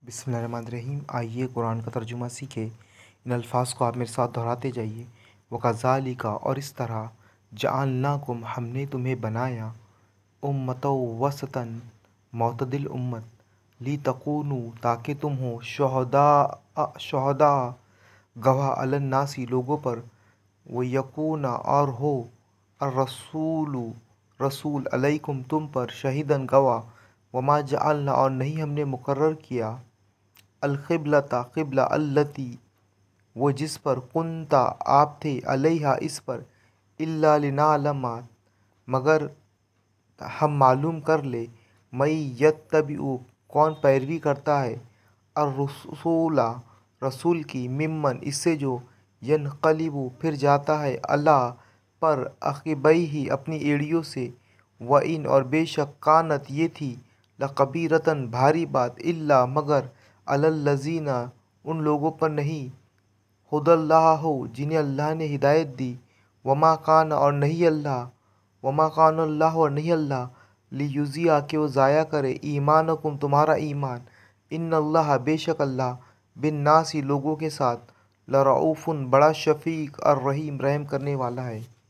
बिस्मिल्लाहिर्रहमानिर्रहीम। आइए कुरान का तर्जुमा सीखें। इन अल्फाज को आप मेरे साथ दोहराते जाइए। वकज़ालिका, और इस तरह, जअलनाकुम, हमने तुम्हें बनाया, उम्मतौ वसतन, मोतदिल उम्मत, लितकूनू, ताकि तुम हो, शुहदा, गवाह, अलन्नासी, लोगों पर, वयकूना, और हो, अर्रसूलु, रसूल, अलैकुम, तुम पर, शहीदन, गवाह, वमा जअलना, और नहीं हमने मुकर्रर किया, अलक़िबलता, क़िबला, अल्लती, वो जिस पर, कुंता, आप थे, अलैहा, इस पर, इल्ला लिनालमा, मगर हम मालूम कर ले, मई यत्तबिउ, कौन पैरवी करता है, अर्रसूला, रसूल की, मिम्मन, इससे जो, यनक़लिबु, फिर जाता है, अला, पर, अक़िबैही, अपनी एड़ियों से, व इन, और बेशक, कानत, ये थी, लकबीरतन, भारी बात, इल्ला, मगर, अलल्लज़ीना, उन लोगों पर नहीं, हुदल्लाहु, जिन्हें अल्लाह ने हिदायत दी, वमा कान, और नहीं अल्लाह, वमा कानल्लाह, और नहीं अल्लाह, लियुज़िया, कि वो ज़ाया करे, ईमानकुम, तुम्हारा ईमान, इन्नल्लाह, बेशक अल्लाह, बिन्नासी, लोगों के साथ, लरऊफ़ुन, बड़ा शफ़ीक़, अर्रहीम, रहम करने वाला है।